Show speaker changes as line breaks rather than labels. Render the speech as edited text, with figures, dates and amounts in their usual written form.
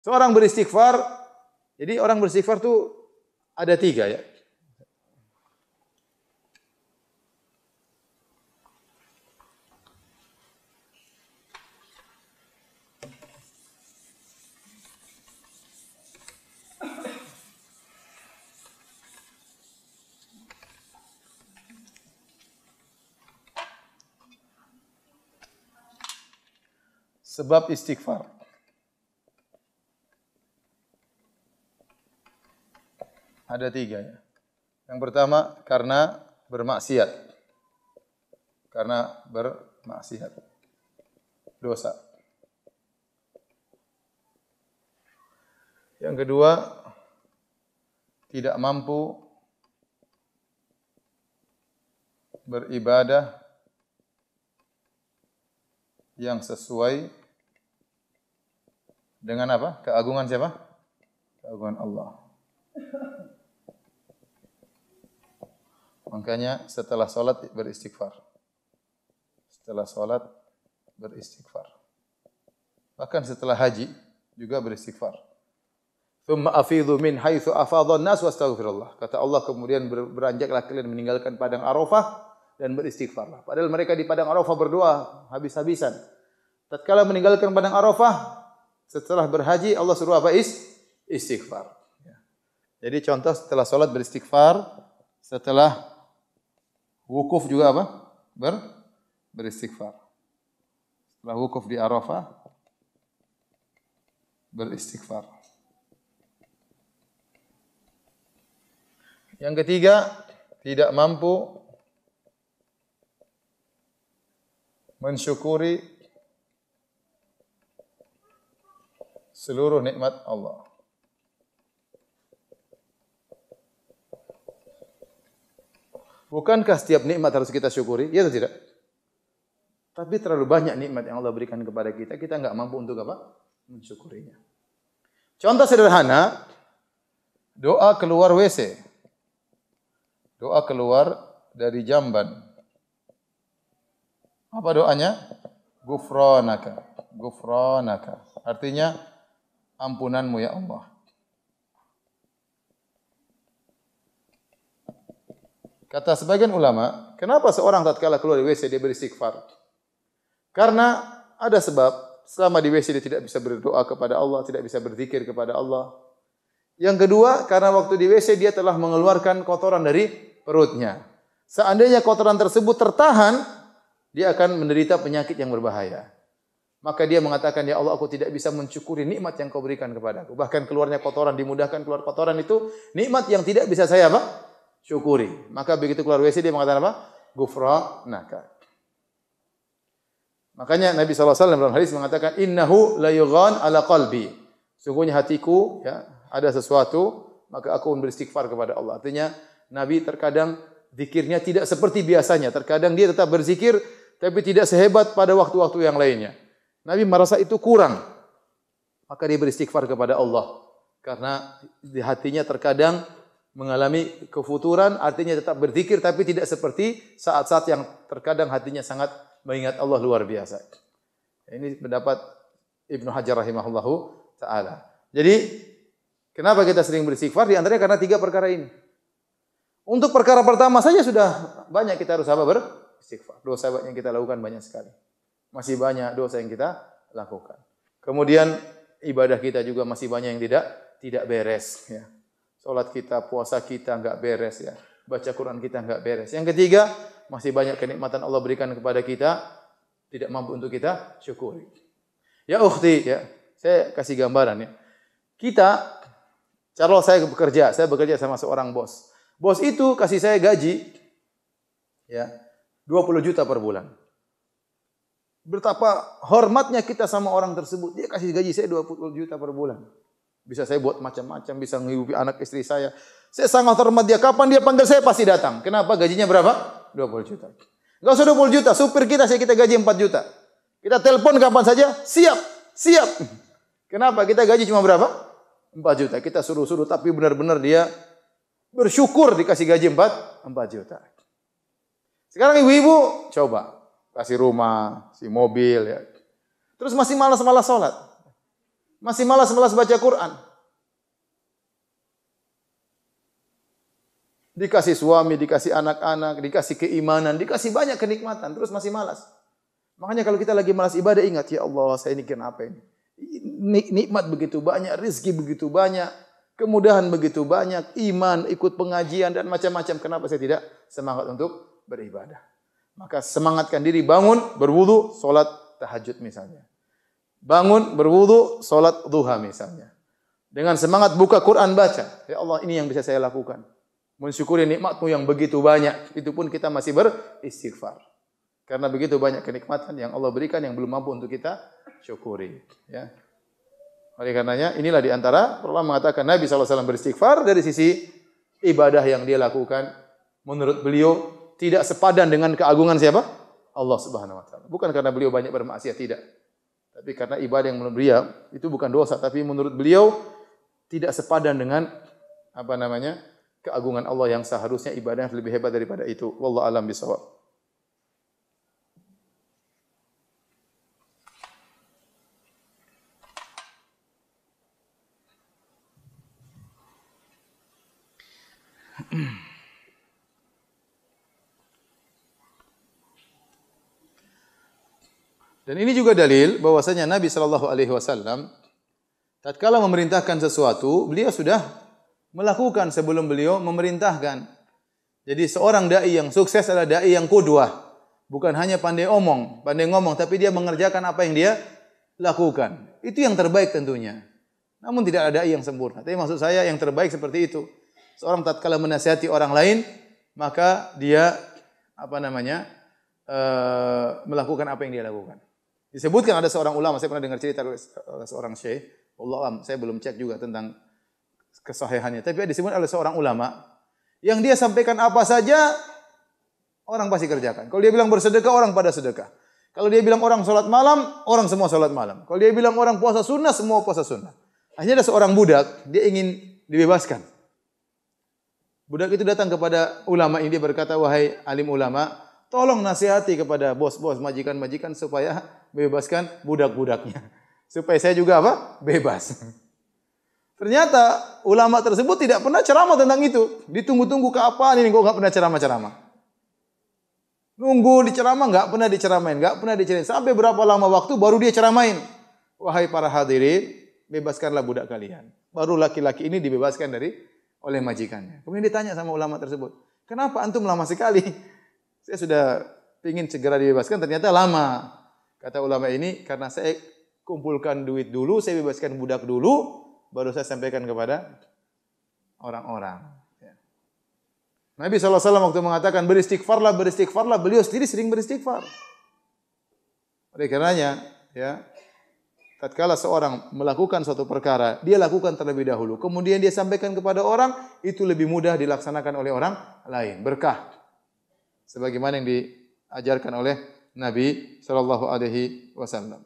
Seorang beristighfar, jadi orang beristighfar tuh ada 3 ya. Sebab istighfar. Ada 3 ya. Yang pertama karena bermaksiat. Karena bermaksiat. Dosa. Yang kedua tidak mampu beribadah yang sesuai dengan apa? Keagungan siapa? Keagungan Allah. Makanya setelah salat beristighfar. Setelah salat beristighfar. Bahkan setelah haji juga beristighfar. Tsumma afidhu min haitsu afadha an-nas wastaghfirullah. Kata Allah, kemudian beranjaklah kalian meninggalkan padang Arafah dan beristighfarlah. Padahal mereka di padang Arafah berdoa habis-habisan. Tatkala meninggalkan padang Arafah, setelah berhaji Allah suruh apa? Istighfar. Jadi contoh setelah salat beristighfar, setelah wukuf juga apa? Beristighfar. Setelah wukuf di Arafah beristighfar. Yang ketiga, tidak mampu mensyukuri seluruh nikmat Allah. Bukankah setiap nikmat harus kita syukuri? Ya atau tidak? Tapi terlalu banyak nikmat yang Allah berikan kepada kita, kita enggak mampu untuk apa? Mensyukurinya. Contoh sederhana, doa keluar WC. Doa keluar dari jamban. Apa doanya? Ghufranaka. Ghufranaka. Artinya ampunanmu ya Allah. Kata sebagian ulama, kenapa seorang tatkala keluar dari WC dia beristighfar? Karena ada sebab, selama di WC dia tidak bisa berdoa kepada Allah, tidak bisa berzikir kepada Allah. Yang kedua, karena waktu di WC dia telah mengeluarkan kotoran dari perutnya. Seandainya kotoran tersebut tertahan, dia akan menderita penyakit yang berbahaya. Maka dia mengatakan, ya Allah, aku tidak bisa mensyukuri nikmat yang kau berikan kepadaku. Bahkan keluarnya kotoran, dimudahkan keluar kotoran itu nikmat yang tidak bisa saya apa? Syukuri. Maka begitu keluar WC dia mengatakan apa? Ghufranaka. Makanya Nabi SAW dalam hadis mengatakan, innahu la yughan ala qalbi. Sungguhnya hatiku ya, ada sesuatu, maka aku beristighfar kepada Allah. Artinya Nabi terkadang zikirnya tidak seperti biasanya. Terkadang dia tetap berzikir, tapi tidak sehebat pada waktu-waktu yang lainnya. Nabi merasa itu kurang. Maka dia beristighfar kepada Allah. Karena di hatinya terkadang mengalami kefuturan, artinya tetap berzikir, tapi tidak seperti saat-saat yang terkadang hatinya sangat mengingat Allah luar biasa. Ini pendapat Ibnu Hajar rahimahullahu ta'ala. Jadi, kenapa kita sering beristighfar? Di antaranya karena 3 perkara ini. Untuk perkara pertama saja sudah banyak kita harus apa? Beristighfar. Dosa yang kita lakukan banyak sekali. Masih banyak dosa yang kita lakukan. Kemudian ibadah kita juga masih banyak yang tidak beres. Ya. Salat kita, puasa kita enggak beres. Ya. Baca Quran kita enggak beres. Yang ketiga, masih banyak kenikmatan Allah berikan kepada kita, tidak mampu untuk kita syukuri. Ya ukhti, ya, saya kasih gambaran ya. Kita, kalau saya bekerja sama seorang bos. Bos itu kasih saya gaji ya 20 juta per bulan. Betapa hormatnya kita sama orang tersebut. Dia kasih gaji saya 20 juta per bulan. Bisa saya buat macam-macam, bisa menghidupi anak istri saya. Saya sangat hormat dia. Kapan dia panggil saya pasti datang. Kenapa? Gajinya berapa? 20 juta. Enggak usah 20 juta, supir kita gaji 4 juta. Kita telepon kapan saja, siap. Kenapa? Kita gaji cuma berapa? 4 juta. Kita suruh-suruh tapi benar-benar dia bersyukur dikasih gaji 4 juta. Sekarang ibu-ibu coba kasih rumah, kasih mobil ya. Terus masih malas-malas sholat. Masih malas-malas baca Quran. Dikasih suami, dikasih anak-anak, dikasih keimanan, dikasih banyak kenikmatan, terus masih malas. Makanya kalau kita lagi malas ibadah, ingat, ya Allah, saya ini kenapa ini? Nikmat begitu banyak, rezeki begitu banyak, kemudahan begitu banyak, iman, ikut pengajian dan macam-macam. Kenapa saya tidak semangat untuk beribadah? Maka semangatkan diri, bangun, berwudu, solat tahajud misalnya. Bangun, berwudu, solat duha misalnya. Dengan semangat buka Quran, baca. Ya Allah, ini yang bisa saya lakukan. Mensyukuri nikmat-Mu yang begitu banyak. Itu pun kita masih beristighfar. Karena begitu banyak kenikmatan yang Allah berikan yang belum mampu untuk kita syukuri. Ya. Oleh karenanya, inilah diantara ulama mengatakan Nabi SAW beristighfar dari sisi ibadah yang dia lakukan. Menurut beliau, tidak sepadan dengan keagungan siapa? Allah Subhanahu Wa Taala. Bukan karena beliau banyak bermaksiat, tidak. Tapi karena ibadah yang menurut beliau itu bukan dosa, tapi menurut beliau tidak sepadan dengan keagungan Allah yang seharusnya ibadah yang lebih hebat daripada itu. Wallahu a'lam bishawab. Dan ini juga dalil bahwasanya Nabi sallallahu alaihi wasallam tatkala memerintahkan sesuatu, beliau sudah melakukan sebelum beliau memerintahkan. Jadi seorang dai yang sukses adalah dai yang qudwah. Bukan hanya pandai ngomong, tapi dia mengerjakan apa yang dia lakukan. Itu yang terbaik tentunya. Namun tidak ada dai yang sempurna. Tapi maksud saya yang terbaik seperti itu. Seorang tatkala menasihati orang lain, maka dia melakukan apa yang dia lakukan. Disebutkan ada seorang ulama, saya pernah dengar cerita oleh seorang syekh, Allah, saya belum cek juga tentang kesahihannya, tapi disebut oleh seorang ulama yang dia sampaikan apa saja orang pasti kerjakan. Kalau dia bilang bersedekah, orang pada sedekah. Kalau dia bilang orang salat malam, orang semua salat malam. Kalau dia bilang orang puasa sunnah, semua puasa sunnah. Akhirnya ada seorang budak, dia ingin dibebaskan. Budak itu datang kepada ulama ini, dia berkata, wahai alim ulama, tolong nasihati kepada bos-bos, majikan-majikan supaya bebaskan budak-budaknya. Supaya saya juga bebas. Ternyata ulama tersebut tidak pernah ceramah tentang itu. Ditunggu-tunggu kapan ini kok enggak pernah ceramah-ceramah. Nunggu diceramah enggak pernah diceritain. Sampai berapa lama waktu baru dia ceramain. Wahai para hadirin, bebaskanlah budak kalian. Baru laki-laki ini dibebaskan oleh majikannya. Kemudian ditanya sama ulama tersebut, kenapa antum lama sekali? Saya sudah ingin segera dibebaskan, ternyata lama. Kata ulama ini, karena saya kumpulkan duit dulu, saya bebaskan budak dulu, baru saya sampaikan kepada orang-orang. Ya. Nabi SAW waktu mengatakan beristighfarlah, beliau sendiri sering beristighfar. Oleh karenanya, ya, tatkala seorang melakukan suatu perkara, dia lakukan terlebih dahulu, kemudian dia sampaikan kepada orang, itu lebih mudah dilaksanakan oleh orang lain. Berkah. Sebagaimana yang diajarkan oleh Nabi sallallahu alaihi wasallam.